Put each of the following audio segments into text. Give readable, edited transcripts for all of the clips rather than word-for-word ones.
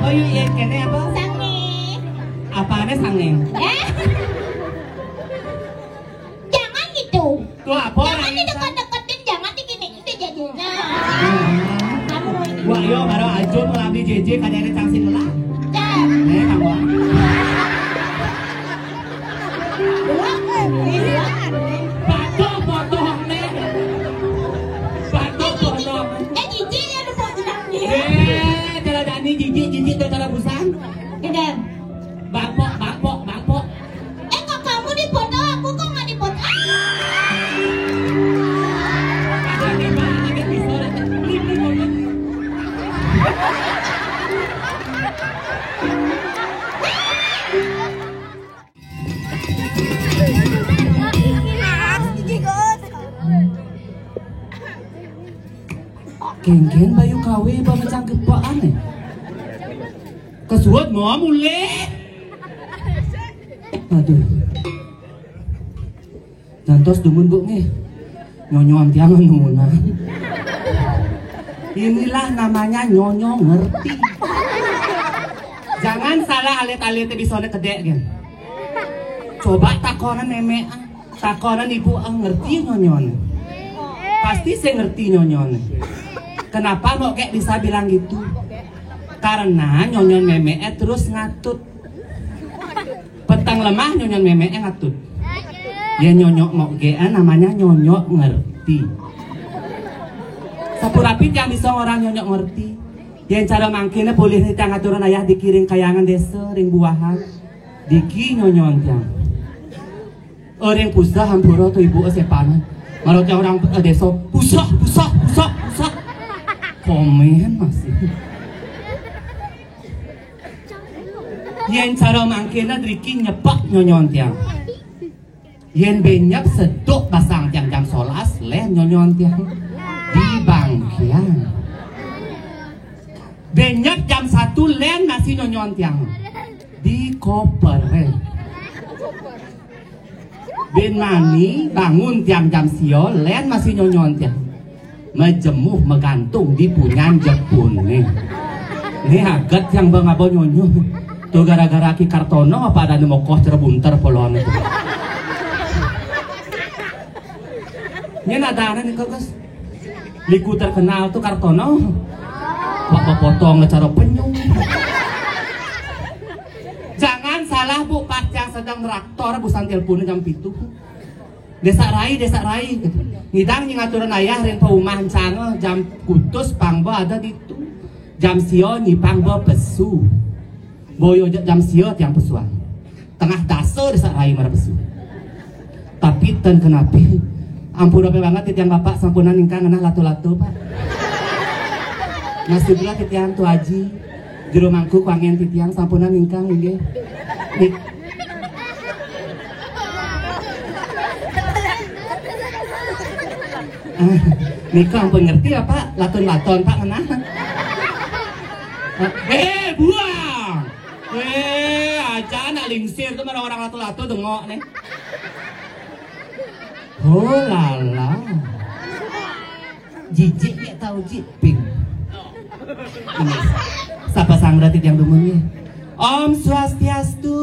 Apa yuk yang kene apa? Sange. Apanya sange? Jangan gitu. Tuh apa? Jangan didekat-deketin, jangan diginiin deh jadinya. Kamu ini. Wah yo baru aja melambi JJ kadang cangsin lah. Cak. Kamu. Batok potong nih. Batok potong. Jiji ya lupa jenangnya. Cara dani jiji tuh cara busang. Gede. Bapok. Kok kamu dipoto, aku kok nggak dipoto? Ada nih pak, ada pisau. Geng bayu kawe ba macam kepaan eh. Kesuat mau mulai. Aduh. Jantos dumun bu nih. Nyonyon tiangan numuna. Inilah namanya nyonyo ngerti. Jangan salah alit-alit bisone kedek gen. Coba takonan nemek, takonan ibu ngerti nyonyon. Pasti saya ngerti nyonyon. Kenapa mau kayak bisa bilang gitu? Karena nyonyon memek terus ngatut. Petang lemah nyonyon memek ngatut. Ya nyonyok mau namanya nyonyok ngerti. Sapurapit yang bisa orang nyonyok ngerti. Yang cara mangkina boleh nih ngaturan ayah dikiring kayangan desa ring buahan. Diki nyonyon tiang. Orang pusah hampura tuh ibu sepanan. Marotnya orang desa pusah. Komen masih. Yang cara mangkina diki nyepak nyonyon tiang. Yen benyap seduk basang jam solas leh nyonyon tiang di bangkian. Benyap jam 1 len masih nyonyon tiang di koper. Ben mani bangun tiang jam sio len masih nyonyon tiang mejemuh megantung di punyan jepun nih. Ini agat yang bang abo nyonyo tuh gara-gara Ki Kartono apa ada nemokoh cerebunter polon itu. Ini ada nih guys. Liku terkenal tuh Kartono. Bapak potong ngecara penyu. Jangan salah bu, pas yang sedang traktor busan telepon jam 7. Desa rai gitu. Ngidang ngaturan ayah ren paumahan canggih jam kutus pangbo ada di itu. Jam sio nyipangbo pesu. Boyo jam sio tiang pesuan. Tengah daso desa rai marah pesu. Tapi ten kenapa? Ampun apa banget titiang bapak sampunan ingkang anak latu-latu pak. Nasi gula titiang tu aji. Jero mangku kuangen titiang sampunan ingkang nggih. Nika ampun ngerti ya pak, laton-laton pak ngena. Buang. Aja anak lingsir tuh mana orang latu-latu dengok nih. Oh lala, jijik ya tahu jiping. Ini siapa sang berarti yang dumunnya? Om Swastiastu.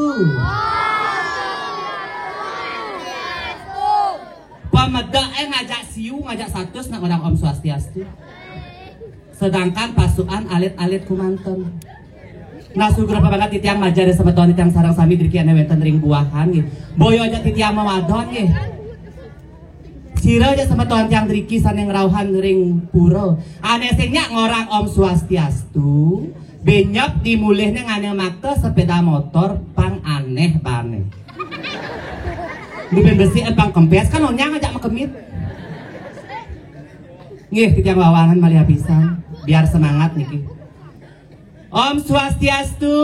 Pemeda ngajak siu ngajak satus nak orang Om Swastiastu. Sedangkan pasukan alit-alit kumanten. Nasu berapa banget titiang majar sebetulnya titiang sarang sami dirikian wenten ring buahan gitu. Boyo aja titiang mawadon gitu. Sira aja sama tuan tiang driki saneng rauhan ring puro. Anesingnya ngorang Om Swastiastu. Benyap dimulihnya ngane makte sepeda motor pang aneh bane. Bukan besi pang kempes kan onyang ngajak makemit. Ngih tiang wawangan malih pisan biar semangat niki. Om Swastiastu.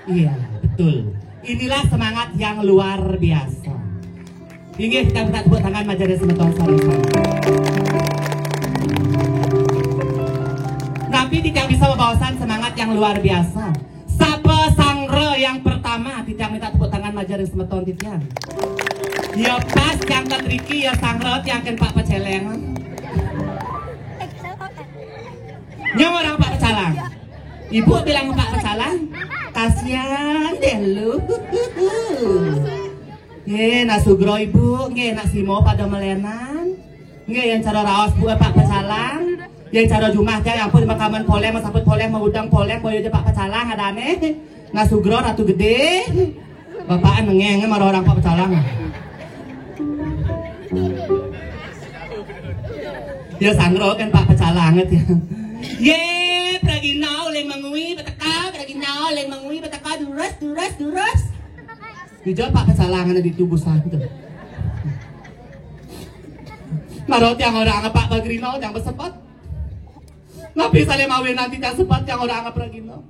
Iya betul. Inilah semangat yang luar biasa. Inggih kita minta tepuk tangan majelis semeton sareng. Tapi tidak bisa membawakan semangat yang luar biasa. Sapa sangre yang pertama tidak minta tepuk tangan majelis semeton titian. Ya pas yang ketriki ya sangre yang Pak Peceleng. Nyong orang Pak Pecalang. Ibu bilang ke Pak Pecalang, kasihan deh lu. Nge nasugro ibu, nge nak simo pada melenan. Nge yang cara raos bu Pak Pecalang. Yang cara jumah aja yang pun makaman polem, masaput polem, mengudang polem, boyo aja Pak Pecalang ada aneh. Nasugro ratu gede. Bapak nengeng marah orang Pak Pecalang. Ya sangro kan Pak Pecalang ya. Ye, praginau leng mangui betaka, praginau leng mangui betaka duras. Dijawab Pak Pecalang ada di tubuh santu. Marot yang orang Pak Bagrinau yang bersepat. Nabi saleh mawin nanti yang sepat yang orang pragino.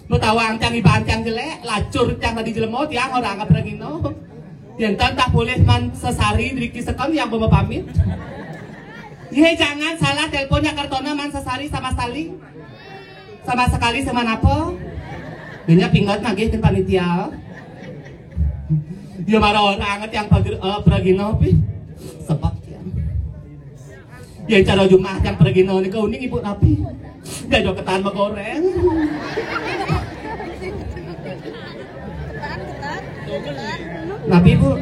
Betawang yang iban yang jelek, lacur yang tadi jelemot yang orang pragino. Yang tak boleh man sesari driki sekon yang bawa pamit. Ye jangan salah teleponnya kartona man sesari sama sekali. Sama sekali sama napo. Dia pinggat nagih kan panitia. Dia marah orang yang pragino pi. Sepak ya. Yang cara Jumat yang pragino ni kau ning ibu napi. Dia do ketan magoreng. Napi bu.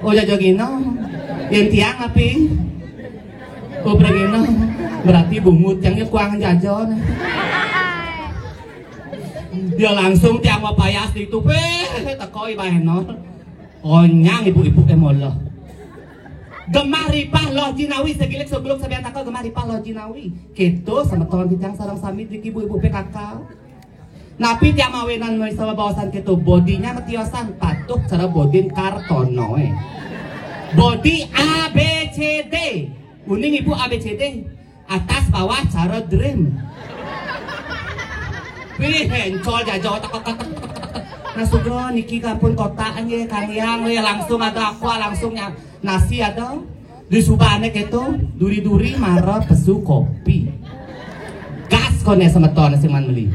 Oh jajogino. Yang tiang napi. Oh pragino. Berarti bungut yang kuang jajon. Dia langsung tiang mapayas itu takoi baheno. Onyang ibu-ibu emolo. Gemah ripah loh jinawi segilik sebelum sampean takau gemah ripah loh jinawi. Gitu sama tahun tiang sarang sami di ibu-ibu PKK. Napi tiang mawenan mau sama bawasan gitu bodinya ketiosan patuh cara bodin kartono body ABCD. Kuning ibu ABCD. Atas bawah cara dream. Encol jajo tak nasugro niki kampun kota anye kang yang langsung ada aqua langsungnya nasi ada di subane keto duri-duri maro pesu kopi gas kone semeton sing man beli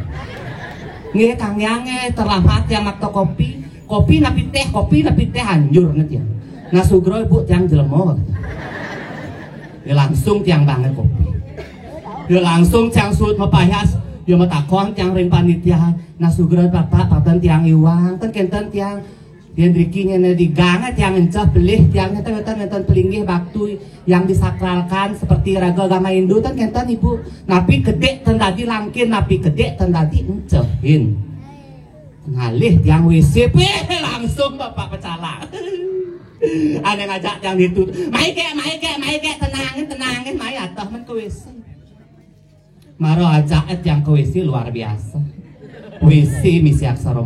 nge kang yang terlambat yang makto kopi napi teh anjur nanti ya nasugro ibu tiang jelemo ya langsung tiang banget kopi ya langsung tiang sud mapayas. Yo matakon tiang ring panitia nasugro bapak papan tiang iwang kan kenten tiang driki nya di gang tiang encah belih tiangnya nenten pelinggih waktu yang disakralkan seperti raga agama Hindu kan kenten ibu napi gede ten tadi langkin napi gede ten tadi encehin ngalih tiang WC langsung bapak Pecalang. Ada ngajak tiang itu maike tenangin mai atah men ke WC. Maro ajak yang ke WC luar biasa. WC misi aksara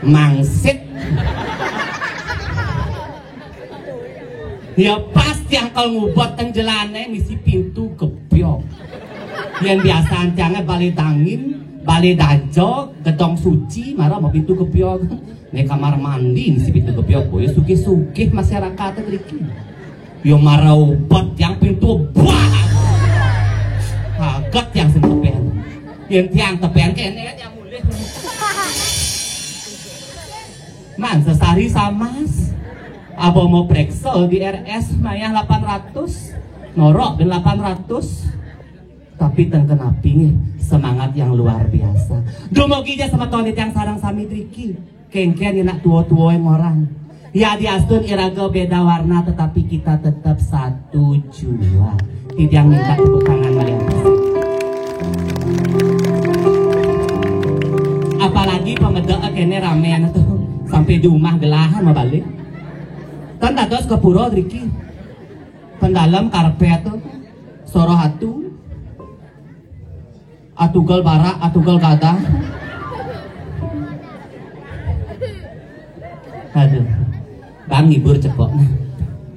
mangsit. Ya pas yang kalau ngubot teng jelane misi pintu gebyok. Yang biasa tiangnya balai dangin, balai dajo, gedong suci, maro mau pintu gebyok. Nih kamar mandi misi pintu gebyok. Boy sugih masyarakat triki. Yo maro ubot yang pintu buah. Kaget yang tepean, yang tiang tepean kene yang mulih. Man sesari samas, apa mau prekso di RS mayah 800, norok dan 800, tapi tengkenapi nih semangat yang luar biasa. Dumoginya sama tonit yang sarang sami triki, kengken yang nak tua-tua yang orang. Ya diastun iraga beda warna tetapi kita tetap satu jua. Tidak minta tepuk tangan melihat. Apalagi pemedek kene ramean tuh sampai di rumah gelahan mau balik. Kan dados ke pura Riki. Pendalam karpet tuh soro hatu. Atugal barak, atugal gadang. Aduh. Bang ngibur cepok.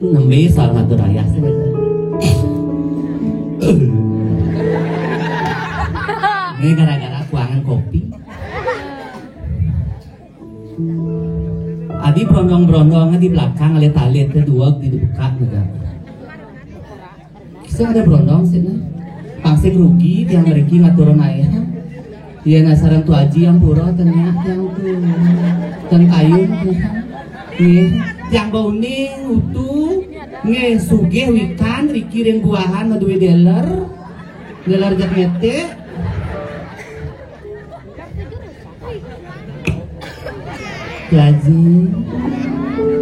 Nembe salah satu raya. Ini gara-gara kuangan kopi. Adi berondong-berondong di belakang alit-alit kedua dibuka juga. Kisah ada berondong sih nih. Pangsik rugi tiang meriki ngaturun ayah. Dia nasaran tu aji yang pura ternyata yang tu ten kayun. Nih yang bauning utuh Nge sugih wikan rikiring buahan maduwe dealer jak mete. Tu Haji,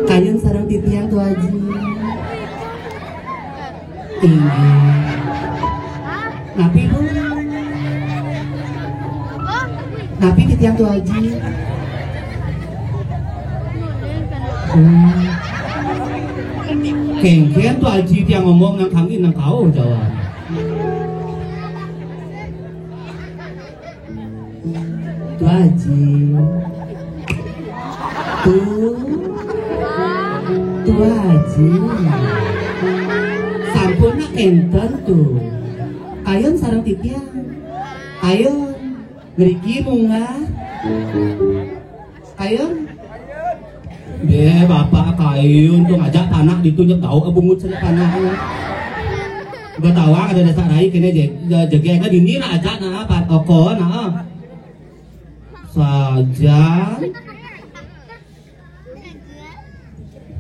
kayun sarang titiang Tu Haji. Tinggi. Napi bu? Napi titiang Tu Haji. Kengken Tu Haji tiang ngomong nang kami nang kau jawab. Tu Haji. Tu Haji. Sampun nak enten tuh. Kayun sarang titiang. Kayun ngeriki munggah. Kayun. Deh bapak kayun tuh ngajak tanah ditunjuk tahu abungut sana tanahnya. Gak tahu ada dasar rai kene jegega dini na aja na pat oko na. Saja.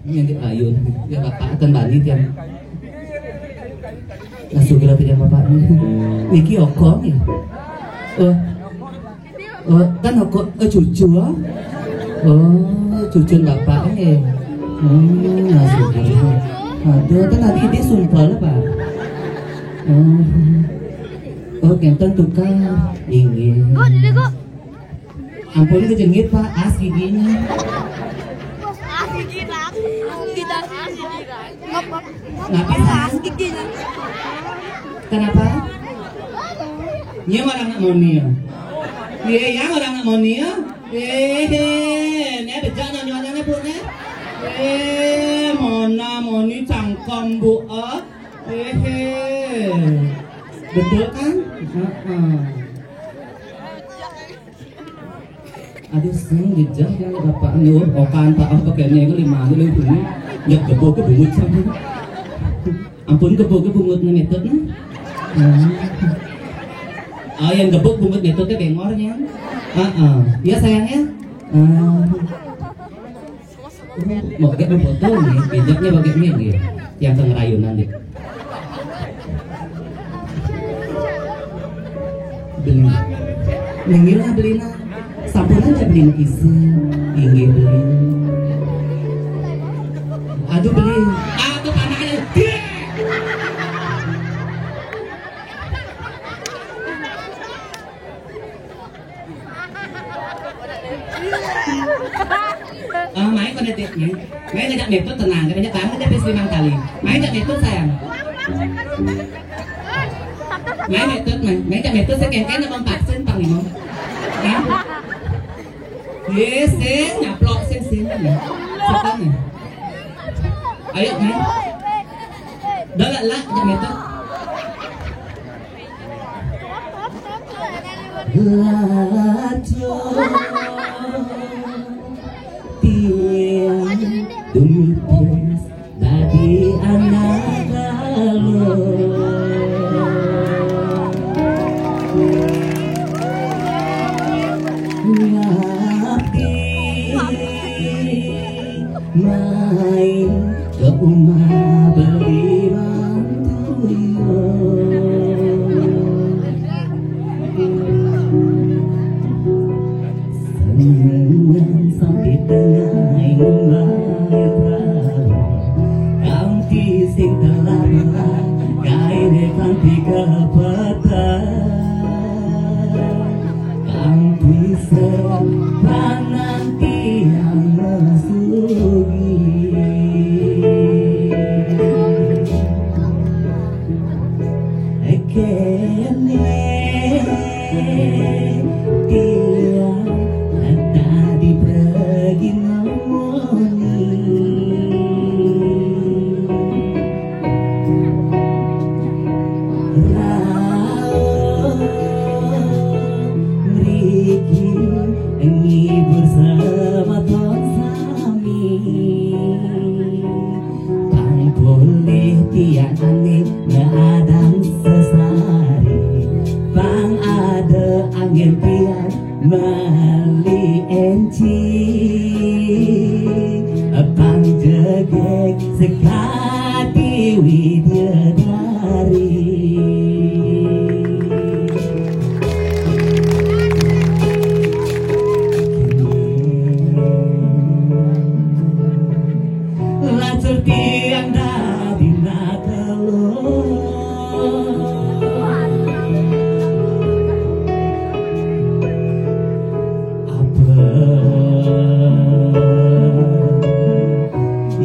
Ini yang kayun. Ya bapak akan balik yang. Langsung kira tidak bapak Niki oko ya. Kan oko cucu ah. Cucu bapak ya. Langsung kira. Aduh, kan tadi dia sumpah lah pak. Kenten tukang ingin. Ampun kejengit pak, as giginya. Kenapa? Nya orang nak monia. Yang orang nak monia. Ini bejak nyonya bu ne. Mona moni cangkem bu betul kan? Aduh sing dijah yang bapak nyuruh okan pak pakaiannya itu 5 lebih bunyi nyak gebok ke bungut sama ampun gebok ke bungutnya metodnya yang gebok bungut metodnya bengornya iya sayangnya mau pakai foto nih bejaknya pakai ini yang tengerayunan deh beli nengilah belina sampun aja belina isi ingin beli aduh beli aduh panahnya main kau detiknya main ngajak metode tenang ngajak kamu aja pes 5 kali main ngajak metode sayang main metode ngajak metode sekengken abang paksin pang lima yes nyaplok sen sekarang ayo main dah lah ngajak metode Dumites dari anak lalu ngabdi main ke rumah beli mantuyo senang sampai tengah rumah sing telah kaine kanthi kepatan kanthi panantian mesugi ekene tiang ada di pergi tiadane ngadang sesari bang ada angin tian mali enci bang jegek sekali Widadari. Lacur tiang dadi nakalo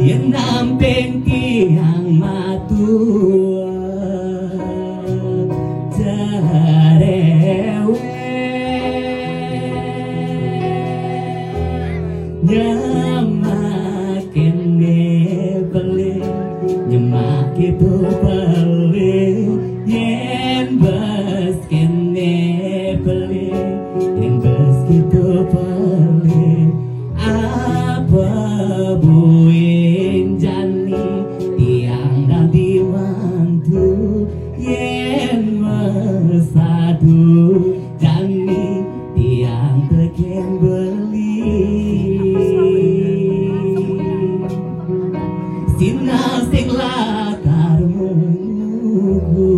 yang nampeng tiang matua jarewe nyamakin nebeli nyemak itu beli yen baskin nebeli yen baskitu beli apa buin jani tiang dadi mantu yen mesadu jani tiang teken beli sinasik latar menunggu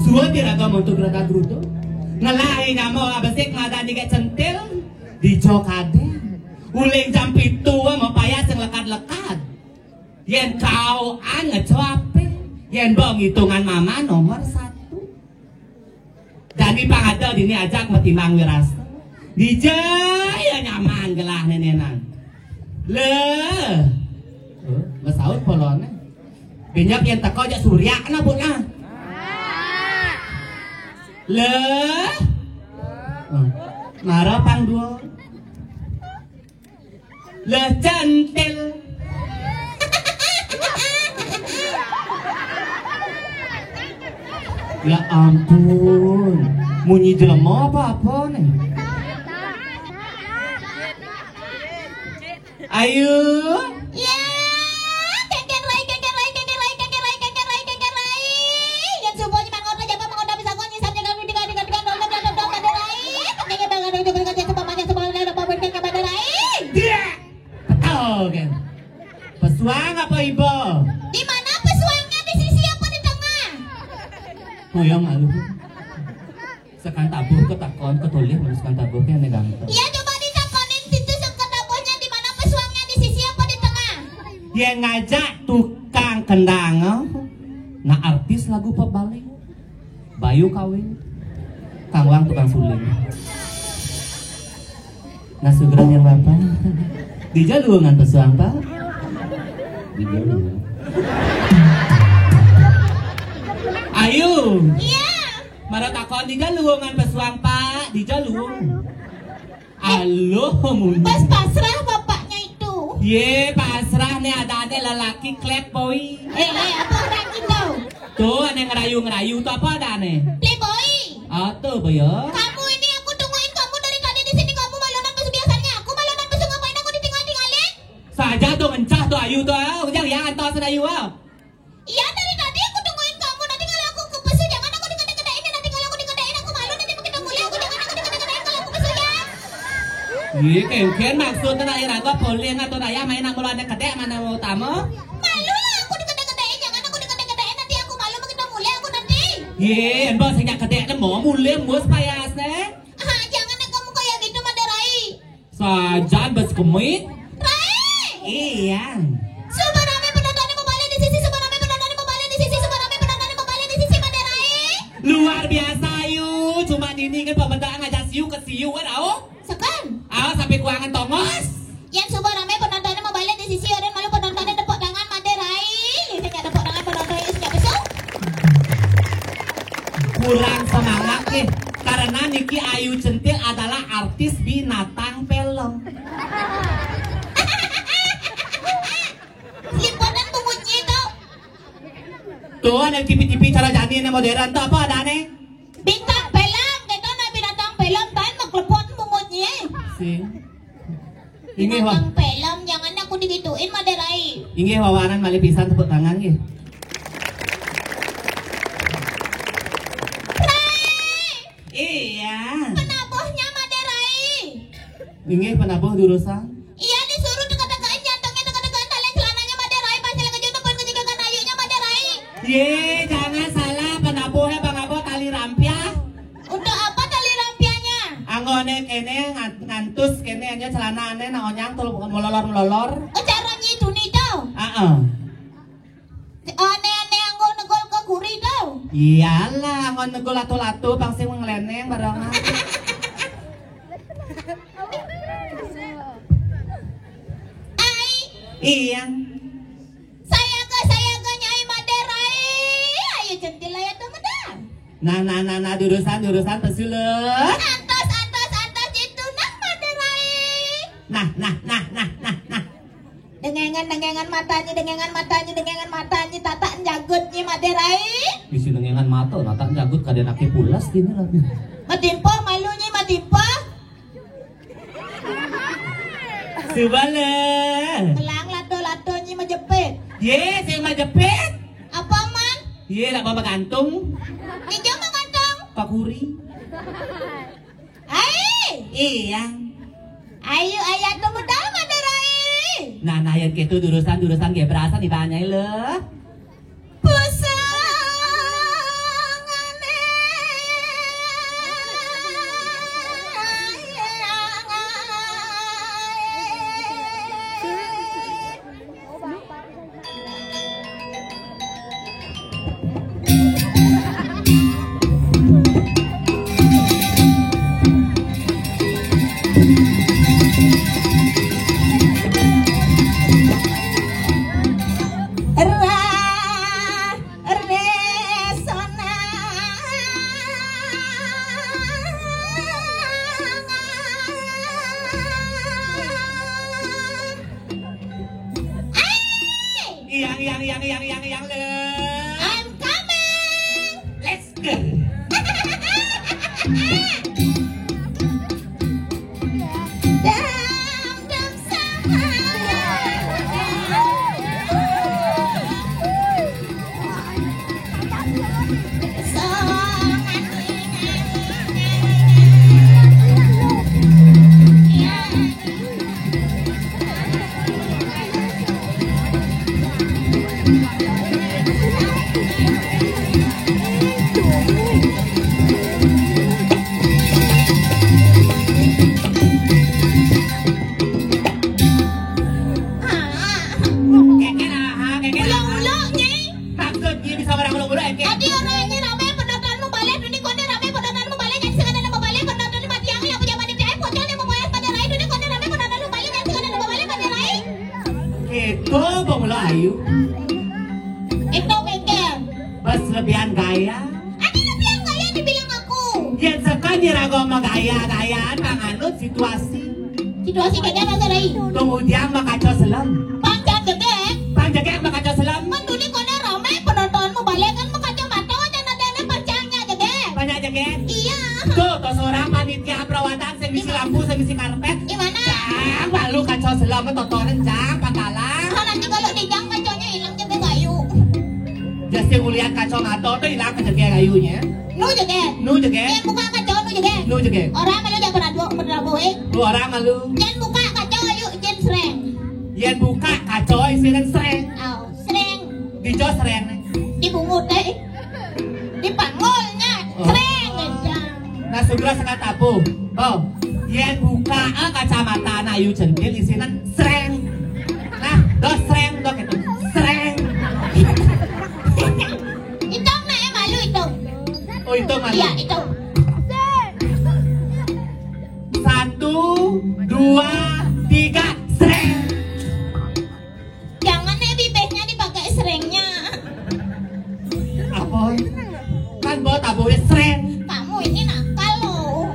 suat diragam untuk rata gruto ngelahi ngamo abasik ngadani kayak centil di jokade uling jam pitu mau payah sing lekat-lekat yen kau ngecoape yen bong hitungan mama nomor 1 dan pangada dini ajak metimang wirasa dijaya nyaman gelah nenenan le masaut polone banyak yang teko aja surya na bu na le marah pangduo le centil ya ampun munyi jelema apa nih ayo Ya, keker lai. Yang subuh nyimak ngobrol jaga mengoda bisa kau nyisap jaga dengan oke. Pesuang apa ibu? Di mana pesuangnya, di sisi apa di tengah? Oh ya malu. Sekan tabuh ke takon ketulih sekan tabuh ke negang. Iya coba ditakonin situ sekat dapurnya di mana pesuangnya, di sisi apa di tengah? Dia ngajak tukang kendang, nah artis lagu pop balik, Bayu kawin, Kang Wang tukang suling. Nah segera yang bapak, dijaluangan pesuang pak, dijaluan. Ayo. Iya. Mara takon dijaluangan pesuang pak, dijaluang. Alo mun. Pas pasrah bapaknya itu. Ye pasrah nih ada lelaki klep boy. Apa orang itu? Tuh ada ngerayu tuh apa ada nih? Playboy. Ah tuh boyo. Kamu ini aku tungguin kamu dari tadi di sini, kamu malonan pesu biasanya. Aku malonan pesu ngapain aku ditinggal-tinggalin? Saja tuh mencah tuh ayu tuh, jangan ya antos ayu ah. Iya dari tadi aku tungguin kamu. Nanti kalau aku ke pesu jangan aku dikede-kedein. Nanti kalau aku dikedein aku malu. Nanti kita mulai aku jangan aku dikede-kedein kalau aku pesu ya. Ye kengken maksudnya na iraga boleh na tuh naya main aku ada kedek mana mau tamu? Malu lah aku dikede-kedein. Jangan aku dikede-kedein. Nanti aku malu kita mulai aku nanti. Ye bos hanya kedek na mau mulai mus payas nih. Ah jangan kamu kayak gitu Madarai. Saja bos kemit. Rai. Iya. Subarame penontonnya membalik di sisi. Subarame penontonnya membalik di sisi. Subarame penontonnya membalik di sisi Madarai. Luar biasa ayu, cuma ini kan pembentaan ngajak siu ke siu kan au? Sekan. Au sampai kuangan tongos. Yang subarame penontonnya membalik di sisi. Orang malu penontonnya tepuk tangan Madarai. Lihatnya tepuk tangan penontonnya sudah besok. Kurang semangat nih, karena Niki Ayu Centil adalah artis binatang film. Liputan punggutnya itu. Tuh ada TV-TV cara jadi yang modern tuh apa ada nih? Bintang film. Kita nak binatang film. Tan maklepot punggutnya. Sing. Ingin wah, Binatang film. Jangan aku digituin Madarai. ingin wawanan malih pisan tepuk tangan ya. Iya. Penabuhnya Madarai. Ingin penabuh jurusan. Iya celana aneh na onyang tul mololor. Oh caranya itu nih tau. Aneh-aneh anggo negol ke guri tau. Iyalah ngon negol latu-latu pangsi ngleneng barengan. Ai, Iya. saya ke Nyai Maderai. Ayo centil aya teu medan. Nah jurusan peseuleut. Antos itu nah Maderai. Nah. Dengengan matanya tata jagut Nyi Maderai. Bisi dengengan mata nata jagut kadena ke pulas dini lah. Matimpo malu Nyi matimpo. Subale. Telang lato Nyi majepit. Ye, saya majepit. Apa man? Ye, nak bawa gantung. Ijo mangantong. Pakuri. Ai, Iya. ayo ayat nu medal Maderai. Nah yang gitu jurusan ge berasa ditanyai leh. Yang leh. I'm coming. Let's go. Itu bang Ayu. Itu bengkel. Bas lebihan gaya. Ada lebihan gaya dibilang aku. Ya sekali ragu sama gayaan manganut situasi. Situasi kayak Maderai. Kemudian makacau selam. Panjang gede. Panjangnya makacau selam. Manduli kone rame penontonmu balik kan makacau mata dan ada panjangnya gede. Banyak jaket. Iya. Tuh seorang panitia perawatan semisi lampu semisi karpet. Gimana? Jang lalu kacau selam totoran jang pakalang. Oh, nanti kalau dijang kacaunya hilang jadi kayu. Jadi ngeliat kacau ngato tuh hilang kejadian kayunya. Nu jaget. Nu jaget. Jangan buka kacau nu jaget. Nu jaget. Orang malu jangan pernah bohong. Lu orang malu. Jangan buka kacau ayo jangan sereng. Yang buka kacau isinya sereng. Oh, sereng. Dijo sereng. Dibungut deh. Dipangolnya sereng aja. Nah segera sekat tabu. Oh, yang buka kacamata na ayu centil isinya sereng. Nah, do sereng do gitu. Sereng. Itu nak malu itu. Oh itu malu. Iya itu. 1, 2, 3, sereng. Jangan nih bibirnya dipakai serengnya. Apa? Kan bawa tabunya sereng. Kamu ini nakal loh.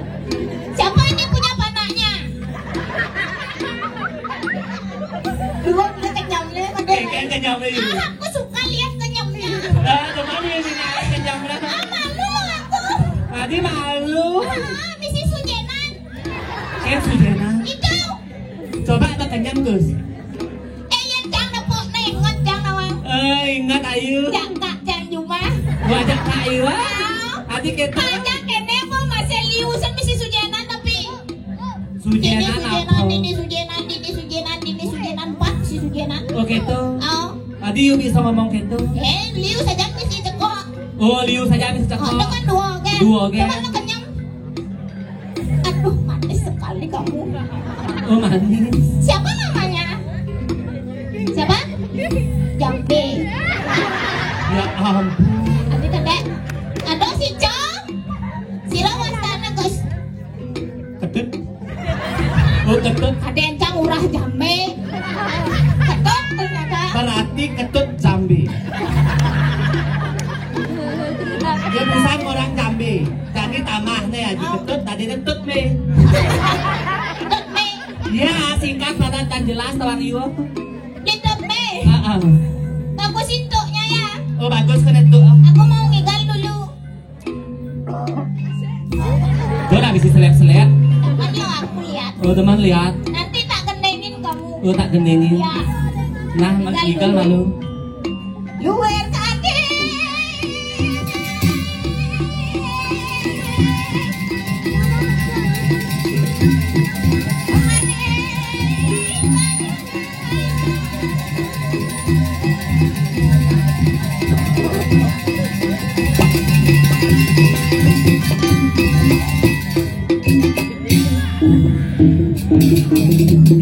Siapa ini punya panaknya? Dua kenyamnya Kayak kenyamnya itu. Aku suka lihat kenyamnya. Cuman ini naik kenyamnya. Malu aku. Tadi malu. Misi sujenan. Kayak sujana. Itu. Coba apa kenyam Gus? Yang jang nepok nengot jang nawang. Ingat Ayu. Jang kak jang Juma. Gua ajak Kak Ayu. Tadi kita Ajak kene mau masih liusan misi sujenan tapi. sujana apa? Dini sujenan pak si sujenan. Oh gitu. Oh. Tadi Yu bisa ngomong gitu. Liu saja misi cekok. Oh Liu saja bisa Oh, cakap. itu kan dua gen. Dua gen. Coba lo kenyang. Aduh, manis sekali kamu. Oh manis. Siapa namanya? Siapa? Jambe. Ya ampun. Adi kedek. Aduh si Cong. Si Rawastana Gus. Ketut. Oh ketut. Ada yang Cang urah Jambe. Ketut ternyata. Berarti ketut Jambi. Dia bukan orang Jambi. Jadi tamahnya ya di ketut tadi ketut nih. Ketut me. Ya singkat padat dan jelas tawang iwo. Ketut me. Bagus intoknya ya. Oh bagus kan itu. Aku mau ngigal dulu. Tuh lah bisa selek-selek. Teman lo aku lihat. Oh teman lihat. Nanti tak gendengin kamu. Oh tak gendengin. Ya. Nah igal malu. Luar kaki.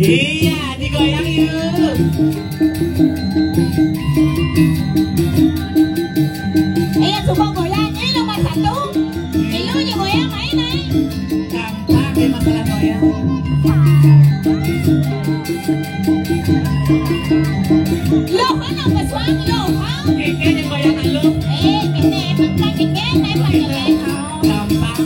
Iya digoyang yuk. Coba goyang ini nomor 1. Ilu aja goyang main naik. Gampang deh masalah goyang. Lo kan apa suami lo? Keke yang goyang lu. Kene emang kan kene naik pakai Gampang.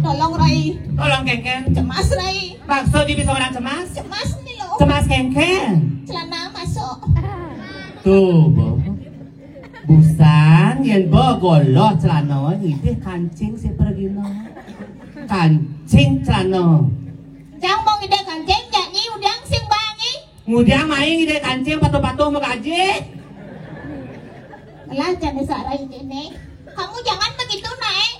Tolong Rai, Tolong Kengken. cemas Rai, Maksud di bisa orang cemas? cemas nih lo. Cemas Kengken. Celana masuk. Tuh, Bo. Busan yen bo golo celana ngidih kancing si pergi no. Kancing celana. Jangan mau ngide kancing, janji udang sing bangi. Ngudiang main ngidih kancing patuh-patuh mau gaji. Lah jangan Rai ini. Kamu jangan begitu naik.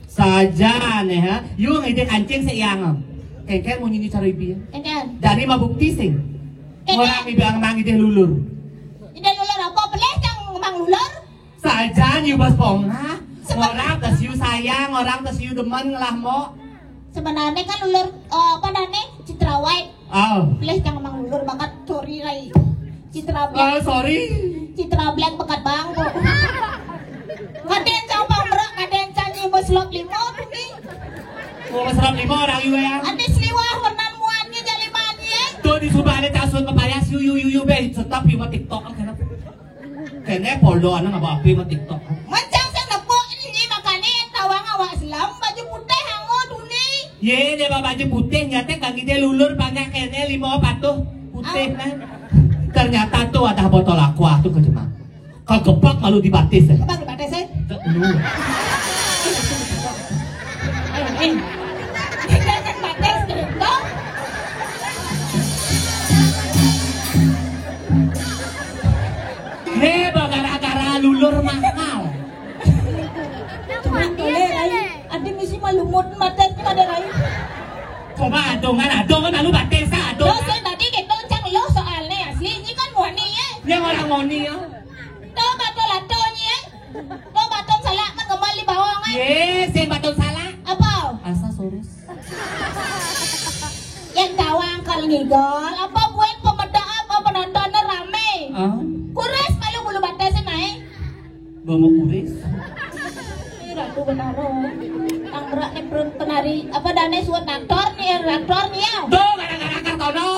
Saja nih ha. Yung ngidih kancing si yang. Kengken mau nyini cari biar. Kan? Dari mabukti sing. Orang ibang mangidih lulur. Tidak lulur apa boleh cang mang lulur? Saja yu bas ponga. Orang tas yu sayang, orang tas yu demen lah mo. Sebenarnya kan lulur apa dane Citra White. Oh. Boleh cang mang lulur bakat sorry Rai. Citra Black. Oh, sorry. Citra Black bakat bang po. Kaden cang pamrak, kaden cang nyibos lop limo tuh nih. Oh, masarap lima orang yu ya. Ada seliwah warna muannya jalimannya. Tuh di subane tasun papayas yu be tetap yu ma TikTok kan kenapa? Kene polo ana ngabapi ma TikTok. Macam sang nepok ini makanya yang tawang awak selam baju putih hango duni. Ye de baju putih nyata kaki dia lulur banyak kene lima patuh putih kan. Ternyata tuh ada botol aqua tuh kejema. Kegepak malu dibatis ya. Bang batas eh. Jangan batas dong. He gara-gara lulur mahal. Cuman boleh Rai. Adi misi malumut mata pada Rai. Coba adong kan malu batis adong. Lo saya tadi kita cang lo soalnya asli ini kan muani ya. Yang orang moni ya. Tuh batu latonya. Tuh batu salah mengembali bawang eh. Ye, sing baton salah. Apa? Asa sorus. Yang tawang kali ngigol. Apa buat pemeda apa penontonnya rame. Ah, Kuras malu bulu batasnya naik. bawa kuris. Ini ratu benar Tanggerak nih penari apa dane suat aktor nih ya. Tuh gara-gara kartono.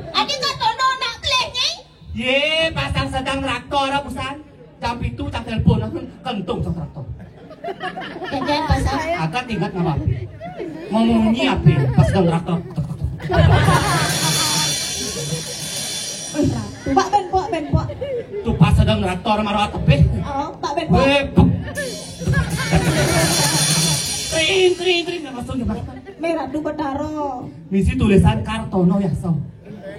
Adi katono nak beli nih. Ye, pasang sedang traktor busan. Jam itu tak telepon kentung sang traktor. Jangan pasal. Akan ingat nama api. Mengunyi api pas sedang traktor. Pak Ben Pak. Tuh pas sedang traktor marah tepe. Oh, Pak Ben Pak. Wepek. Kring langsung gimana? Merah du Betaro. Misi tulisan Kartono Yaso.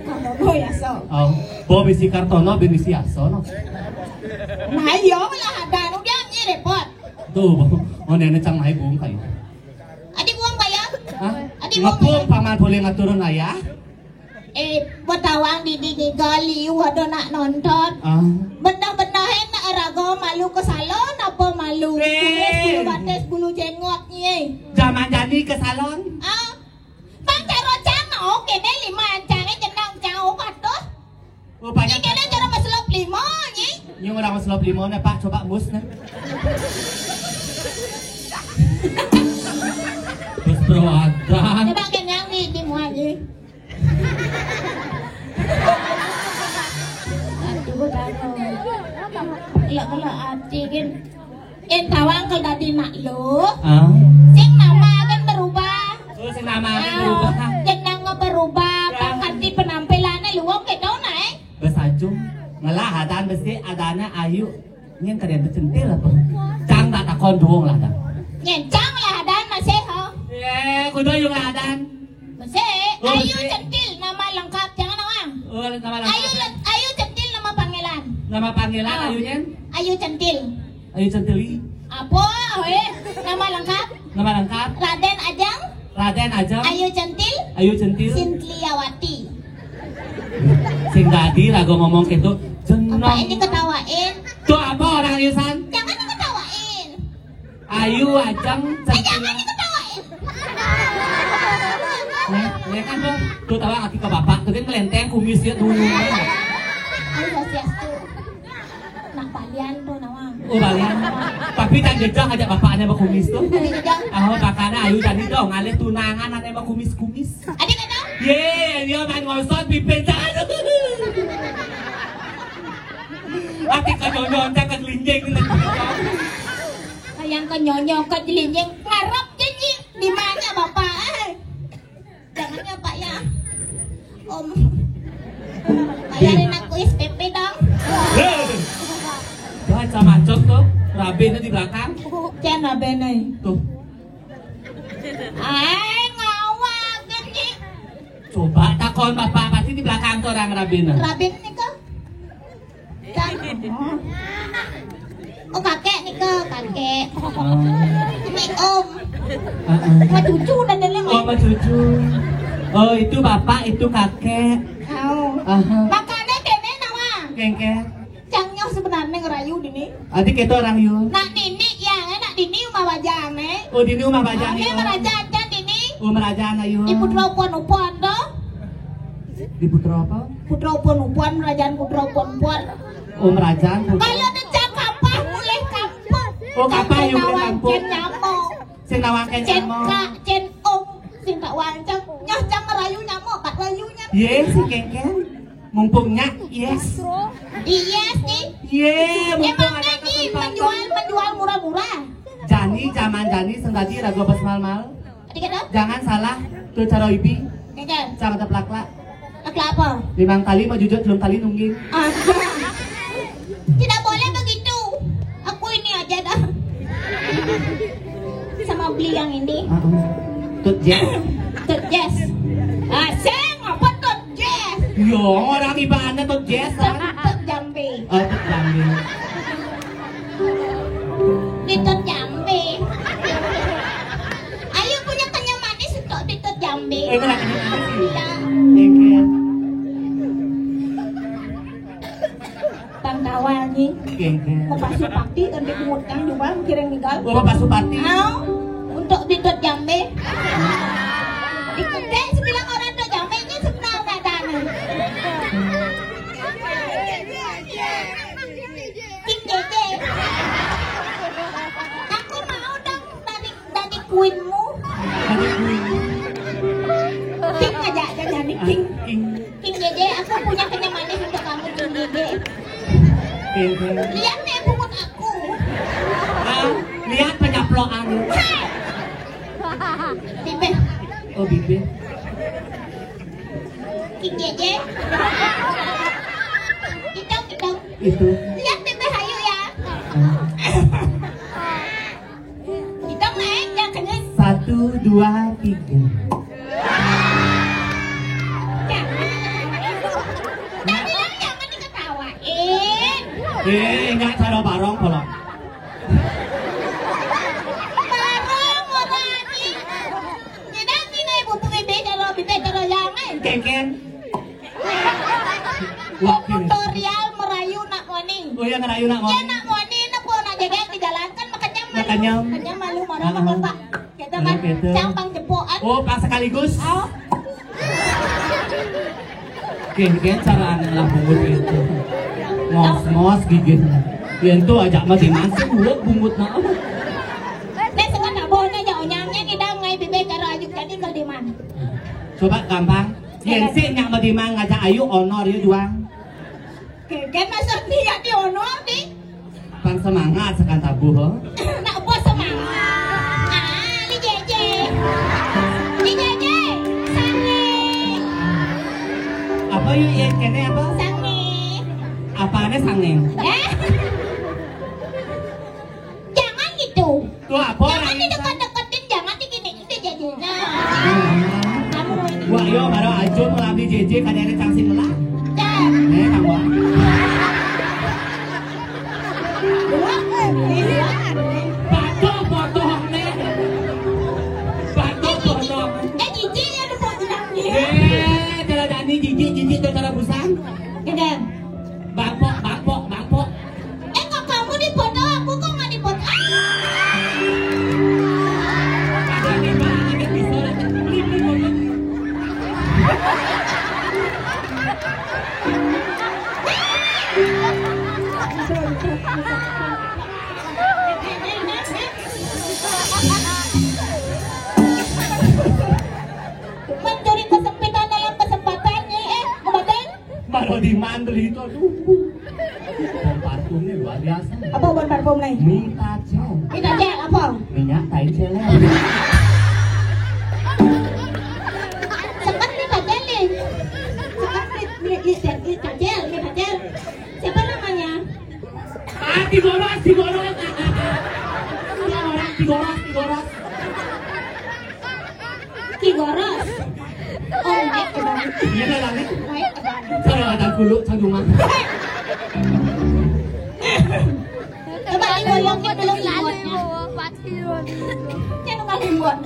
Kartono Yaso. Oh, bo misi Kartono bin misi Yaso no. Nah iya malah ada nu dia nyi repot. Tuh, oh nenek cang naik buang kayu. Adi buang bayang. Hah? Adi buang Ngepung bayang. paman boleh ngaturun ayah? Betawang di gali ada nak nonton. Ah. Benda-bendahin nak rago malu ke salon apa malu? Eh. Bulu bates bulu jenggot ni. Zaman jadi ke salon? Ah. Bang caro cang oke deh 5 cang jenang cang opat tuh. Rupanya Ni kena cara maselop 5 ni. yung orang selop limon na pak, coba mus na. Terus beradan. Coba kenyang di muat ni. Aduh dano. Iya kalau hati kan. Tawang kalau tadi nak lu. Ah. Sing nama kan berubah. Oh, sing nama kan berubah. Jenang berubah. Pangkati penampilannya luang ke dong naik. Besajung ngalah adan besi adana ayu. Nyen kalian bercentil apa? Cang tak takon doang lah dan. Nyencang lah dan masih ho. Kudu yung adan. Masih. Oh, Ayu masih. centil nama lengkap jangan awang. Oh, nama Ayu lengkap. Ayu centil nama panggilan. Nama panggilan Oh. ayunya? Ayu centil. Ayu centili. Apa? Nama lengkap Nama lengkap Raden Ajang. Raden Ajeng. Ayu centil. Ayu centil. Sintliawati. Sing tadi rago ngomong gitu. Apa ini Jenong. ketawain? Tuh apa orang ayusan? Jangan diketawain. Ayu Ajeng Jangan centil. diketawain. Nih kan tuh tawa kaki ke bapak, tuh kan melenteng kumisnya dulu. Ayu sasiastu. Nak palian tuh nawang. Oh balian. Tapi kan jejak aja bapaknya mau kumis tuh. Adik jejak. Oh bakana ayu jadi dong, ngalih tunangan aneh mau kumis-kumis. Adik kata? Ye, dia main ngosot pimpin jangan. Aki kanyonyon cak kelinjeng nih. Yang kenyonyong ke jelinyeng ngarep janji di mana bapak? Jangan ya pak ya. Om. Bayarin aku SPP dong. Baca macok tuh, rabenya di belakang. Jangan rabenai. Tuh, Ngawak janji. coba takon bapak pasti di belakang tuh orang rabena. Raben nih ke? Oh kakek nih ke kakek. Ini om. Sama cucu dan dan Oh, sama cucu. Oh, itu bapak, itu kakek. Oh. Aha. Makanya kene nawang. Kengkeng. Cangnya sebenarnya ngerayu dini. Adik itu orang yun. Nak dini ya, nak dini umah wajah nih. Oh, di rumah bajang Ini yun. merajaan kan dini. Oh, merajaan ayun. Di putra upuan toh. Di putra apa? Putra upuan merajaan putra upuan. Oh, merajaan. Kalau dejak kapah mulai kampung. Oh, kapah yung mulai kampung. Cen nyamuk. Sing nawang Cen kenyamo. kak, cen om. Sing tak wancang. Nyah cang ngerayu nyamuk, kat rayunya. Yes, si kengkeng. Mumpungnya, yes. Iya sih. Yeah, mumpung Emang ada nih kesempatan. menjual murah-murah. Jani, zaman Jani, sendati ragu pas mal-mal. Adik kata? Jangan salah, tuh cara ibi, Kan? jangan teplak-lak. Laki apa? 5 kali mau jujur, 7 kali nungging. Tidak boleh begitu. Aku ini aja dah. Sama beli yang ini. Tut yes. Tut Jess. Seng apa Tut Jess? Yo, orang ibaratnya tut yes kan? Tut Jambi. Tut Jambi. Di Tut Jambi. Ayo punya kenyang manis untuk di Tut Jambi. Itu lagi sih. Iya. Kengkeng. Tang tawal nih. Kengkeng. Kopasi pakti dan dikungutkan juga kiring nigal. Oh, Bapak Supati. Mau untuk di Tut Jambi. Dikendek sebilang orang Tut Jambi ini sebenarnya nggak dana. King Jeje. Aku mau dong dari queenmu. Tadi gue. King aja jadi King. King. King Jeje, aku punya kenyang manis untuk kamu King Jeje. Kengkeng. Lihat nih pungut aku. Ah, Lihat penyaploan. Bibe, Oh bibi. Jeje. Kitong. Itu. Lihat Bibe hayu ya. Kitong naik yang kenyang. 1, 2, 3. Nah bilang jangan diketawain. Enggak cara barong kalau. Barang orangnya. Tidak ini bubu Bibe cara jangan. Keken. Wah, Tutorial merayu nak moni. oh ya ngerayu nak mau. Ya nak moni nak pun nak jaga dijalankan makanya malu. Makanya Malu marah bapak. Kita kan Gitu. campang jepoan. Oh, pas sekaligus. Oh, Keken cara anak bungut itu. Ngos gigit. Yang tuh ajak mati masuk buat bungut nak. nek sekarang nak boleh jauh nyamnya kita ngai Bibe cara ajuk jadi kalau di mana. Coba gampang. Yang sih nyak mati mang ngajak ayu honor ya juang. Kan masuk dia di ono di. Pan semangat sekan tabuh. Ho. Nak buat semangat. Ah, li jeje. Li jeje. Sange. Apa yuk yang kene apa? Sange. Apanya sange? Jangan gitu. Tuh apa Jangan orang? didekat-deketin, jangan digini jeje. Nah. Kamu Wah yo baru ajun melambi jeje kadang cangsin melah. dah. Kamu. Batok potong nih. Batok potong. Jiji ya lu buat bilangnya. Cara dani jijik tuh cara busang. Kedem. Bangpok. Kok kamu dipoto, aku kok nggak dipoto? Kadang nih banget bisa beli potong. Mencuri kesempitan dalam kesempatannya, kemudian Baru dimandel itu aduh. Parfumnya luar biasa. apa buat parfum lain? Minta gel. Kita gel apa? Minyak tai cele. Sekat kita gelin. Sekat kita gel. Siapa namanya? Digoros. Ki Goros. Oh, naik ke bawah. Iya lah nih. Naik ke bawah. Kalau ada kulit canggungan. Coba digoyongin dulu limbotnya. Jangan lupa limbot.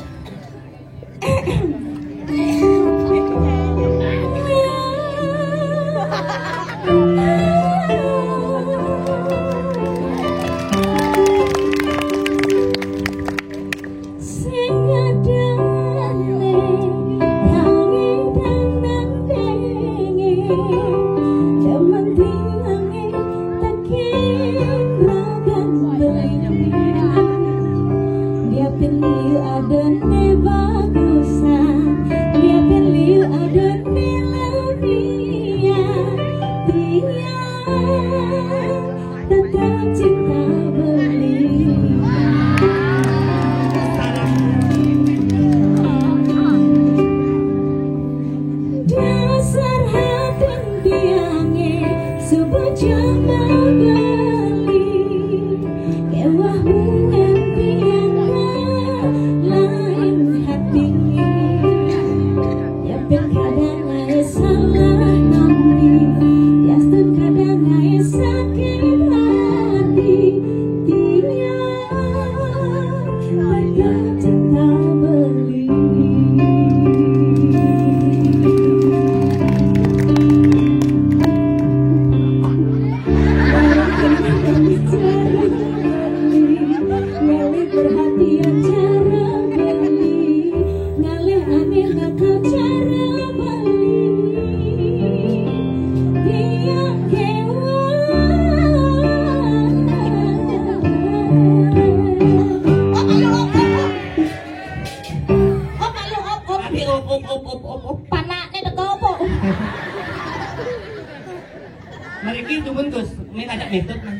Mereka itu bungkus, ini ada metode.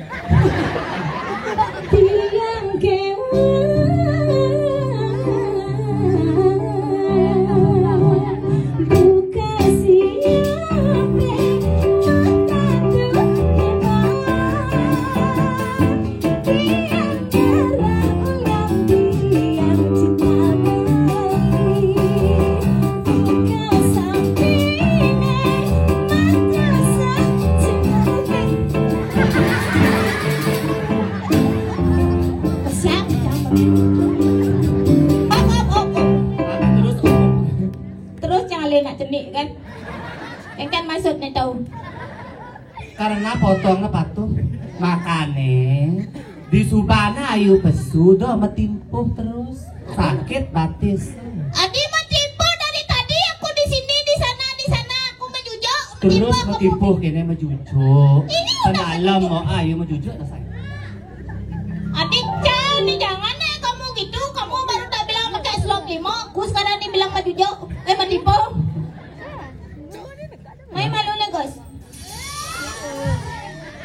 Tiang kewa potong patuh. Makane di Subana ayu pesu do metimpuh terus sakit batis. Adi matipu dari tadi aku di sini di sana aku menjujuk. Terus metimpuh kene mejujuk. Ini udah Semalam mau ayu mejujuk na saya. Adik jangan jangan kamu gitu. Kamu baru tak bilang pakai slot 5. Aku sekarang dibilang menjujuk. Matipu. Mai malu nih Gus.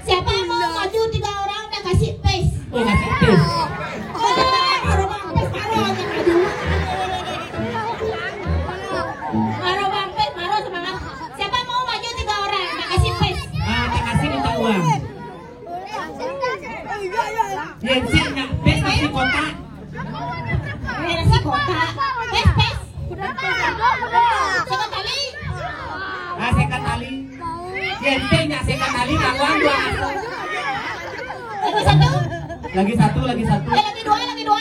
Siapa yang mau maju 3 orang udah kasih face. Oh ngasih tis. Maro bang face, maro semangat. Siapa mau maju 3 orang udah kasih face. Tak kasih minta uang. Yensi nggak pes kasih kontak. Nasi kotak. Face. Sekali kali. Sekat tali. Yensi nggak sekat tali tak uang 2 asal. Lagi satu. Lagi satu. Lagi dua.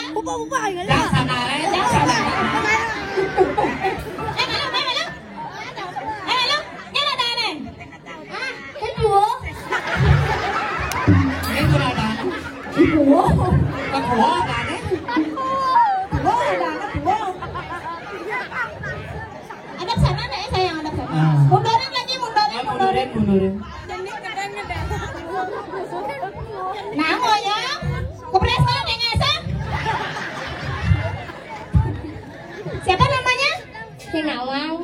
Jangan sana re. Jangan sana. Malam. Nyala dana. Kedua. Itu ada. Kedua. Kedua ada. Ada sana nih sayang ada sana. Ah. Mundurin lagi Mundurin. Nah ya. Kupres kalau dengasan. Siapa namanya? Sinawang.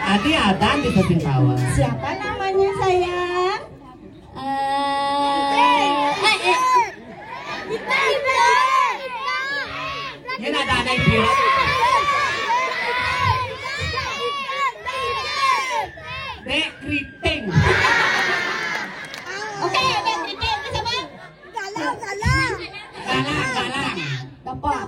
Adi ada di Singkawang. Siapa namanya sayang? Ini ada yang biru. Dek keriting. Oke, ada cerita siapa? Galang. Dapat.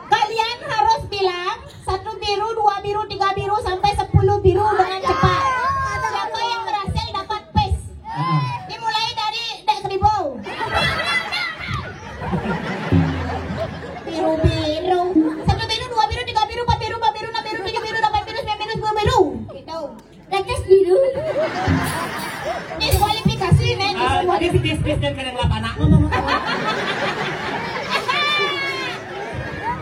Kalian harus bilang 1 biru, 2 biru, 3 biru sampai 10 biru dengan cepat. Siapa yang berhasil dapat pace? Dimulai dari Dek Kribo. Biru. 1 biru, 2 biru, 3 biru, 4 biru, 5 biru, 6 biru, 7 biru, 8 biru, 9 biru, 10 biru. Gitu. Lekas biru. Diskualifikasi, Nek. Ini dis dan kadang 8 anak.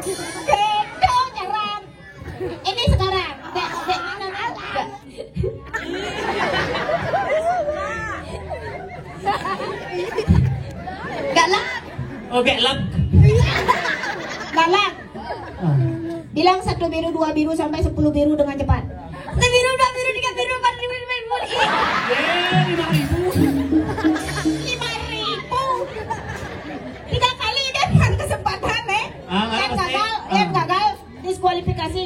Gitu, nyerang. Ini sekarang. Dek mana? Galak. Oke, lap. Galak. Bilang 1 biru, 2 biru sampai 10 biru dengan cepat. 1 biru, 2 biru, 3 biru, 4 biru, 5 biru. 5.000. 3 kali dengan kesempatan, Yang gagal diskualifikasi.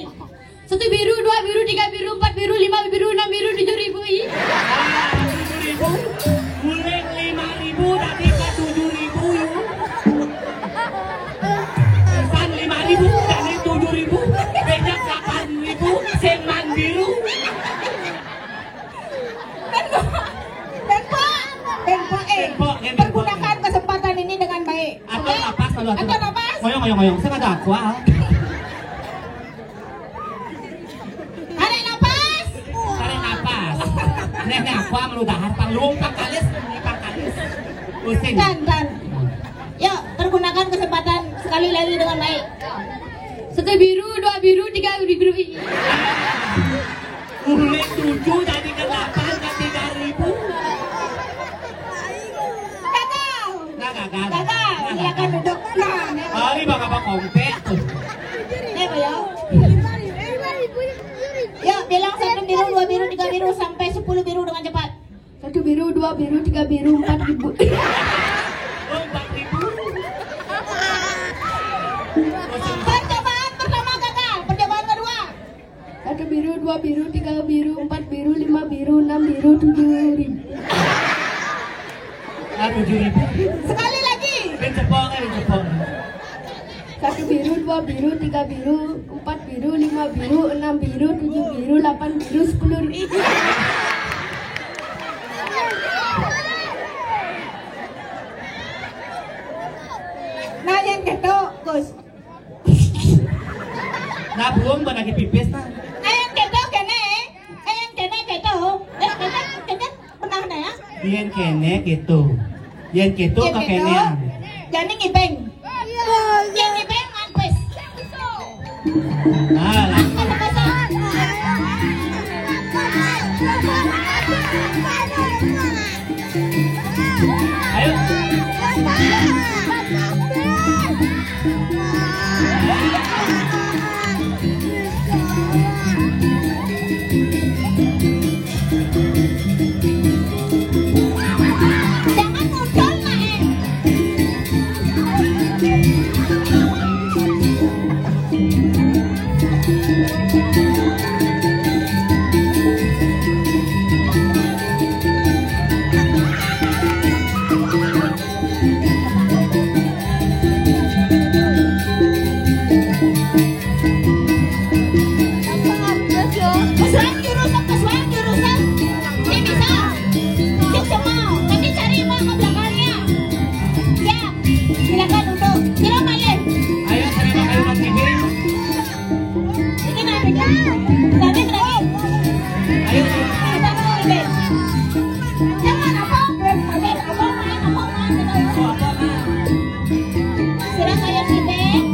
1 biru, 2 biru, 3 biru, 4 biru, 5 biru, 6 biru, 7.000. Mulai 5.000 tadi ke 7.000 yuk. Pesan 5.000 dari 7.000. Beda 8.000 seman biru. Tempo, pergunakan kesempatan ini dengan baik. Atau napas kalau Atau napas. Ngoyong. Saya nggak ada aqua. Tarik napas. Nek aqua meludahar panglung pangkalis. Pusing. Dan. Yuk, pergunakan kesempatan sekali lagi dengan baik. 1 biru, 2 biru, 3 biru. Mulai 7 jadi ke 8 ke 3.000. Gagal. Silakan duduk. Nah, Ini bakal kompet tuh. ya. Yuk, bilang 1 biru, 2 biru, 3 biru sampai 10 biru dengan cepat. 1 biru, 2 biru, 3 biru, 4.000. 4.000. Percobaan pertama gagal. Percobaan kedua. 1 biru, 2 biru, 3 biru, 4 biru, 5 biru, 6 biru, 7.000. 7.000. Sekali lagi. Cepong. 1 biru, 2 biru, 3 biru, 4 biru, 5 biru, 6 biru, 7 biru, 8 biru, 10.000. Nah, yang gitu, Gus. Nah, buang lagi pipis nah. Ayang gitu kene gitu. Yen kene gitu. Yen gitu Yen kekenean. Jadi ngibeng. Yang ngibeng ngampes. Nah, lah. Ayo. Jangan muncul naik. Kesuan jurusan. Ini bisa. Cek semua. Nanti cari emak ke belakangnya. Siap. Silakan duduk. Silakan balik. Ayo terima kayu ngibeng. Ini nanti kan. Nanti lagi. Ayo. Kita mau ngibeng. Jangan apa. Ngibeng. Apa main. Silakan yang ngibeng.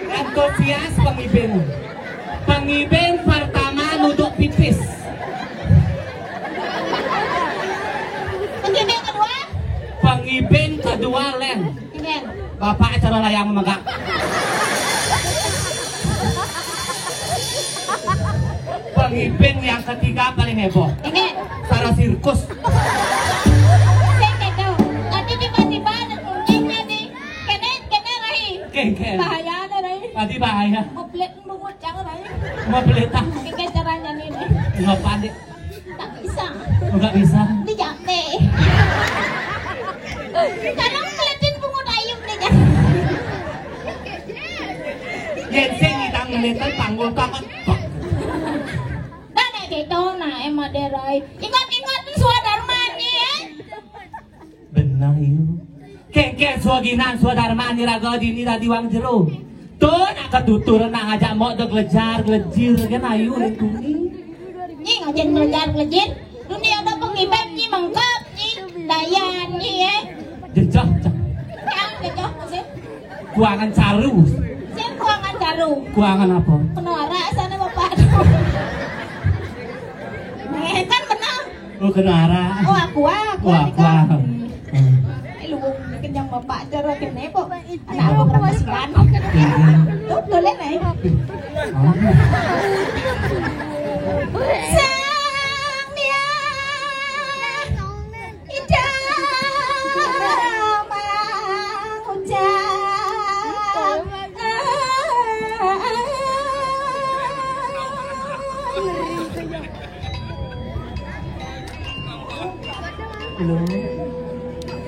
Antusias pengibing. Pengibing pertama nuduk pipis. Pengibing kedua? Pengibing kedua len. Ini. Bapak acara layang memegak. Pengibing yang ketiga paling heboh. Ini. Sarah sirkus. Saya kata, nanti tiba-tiba ada kucingnya di kene rai. Kengken. Bahaya ada rai. Tadi bahaya. Ngoplet bungut jangan rai. Mau pelita. Kayak caranya nih. Nggak pandai. Tak bisa. Nggak bisa. Di jate. Kalau ngeliatin bungut ayam nih kan. Jenseng itang ngeliatan panggul takut. Nah kayak gitu, nah emang deh rai. Ingat-ingat Swadarmani ya. Benar yuk. Kengken swaginan Swadarmani raga dini tadi wang jero. Tuh nak ketuturan nak ngajak mau dek lejar lejir kan ayu lingkungi. Ini ngajak belajar lejir. Dunia ada pengibet ni mengkap ni dayan ni ya. Jejak. Yang jejak sih. Kuangan caru. Siapa kuangan caru? Kuangan apa? Penora sana bapak. Kan benar. Oh kenara. Oh aku Wah, wah. Lu kenyang bapak cara kene kok. Anak aku berapa silan. Tuh boleh nih. Sang dia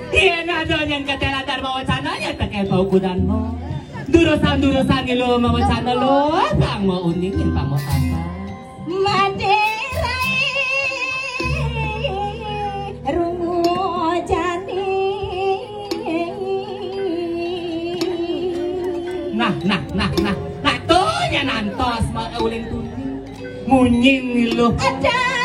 Iya nga yang kateladar mo wacana yan takay paukudan mo. Durusan ilo mo wacana lo. Pang mo uningin pang mo tata. Maderai rungu jani. Nah to yan antos mo uling tuning. Munyin nilo. Ada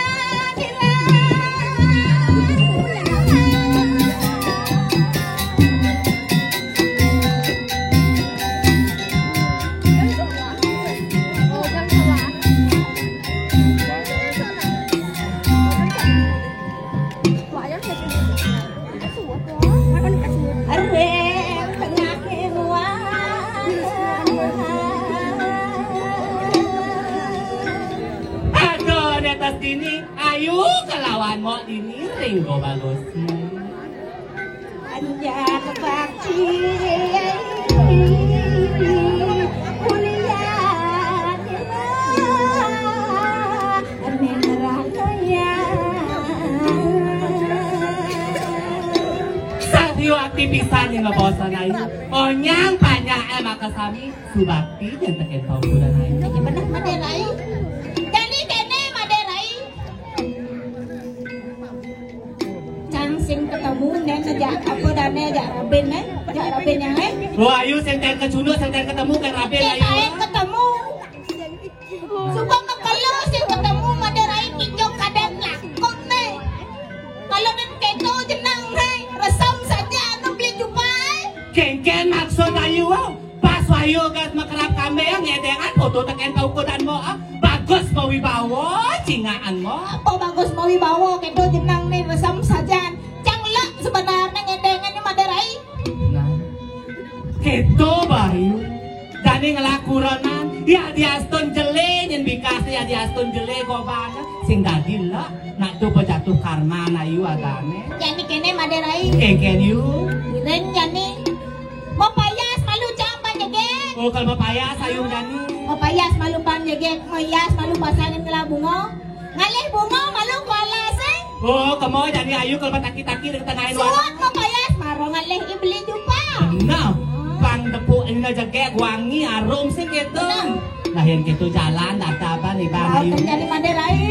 Dini, ayo kelawan mo dini ringgo bagus. Anjak bakci kuliah anen raya Satyo aktivisan yang ngebosan ayo. Onyang panyak makasami subakti dan teken paukuran ayo. Ya benar Maderai. Sing ketemu dan ajak apa dan ajak Raben ajak Raben yang Wah ayo senter kecuno senter ketemu kan Raben ayo. Saya ketemu. Suka kalau sing ketemu Maderai kijok kadang lakon nih. Kalau dan keto jenang hai resam saja anu beli jumpa. Kengken maksud ayo pas ayo gas makerap kambing ngedengan foto teken paukuran mo bagus mau wibawa cingaan mo. Apa bagus mau wibawa keto jenang nih resam saja. Sebenarnya ngedengannya Maderai. Nah, keto bayu. Dani ngelakuronan, ya diaston jele, yang bikasi ya diaston jele gobana. Sing dadi lah, nak tuh pejatuh karma na yu agame. Yani kene Maderai. Kengken yu. Keren yani. Mau payas malu campan jegek. Oh kalau payas sayung jani. Mau payas malu pan jegek, mau yas malu pasalin kela bunga. Ngalih bunga malu kualas Oh kamu jani ayu kalau taki-taki dengan tangain suat mau payas maro ngalih ibeli jumpa. Nah, pang depu ini aja kayak wangi arum sih gitu. Nah yang gitu jalan data apa nih bang ayu. Dari Maderai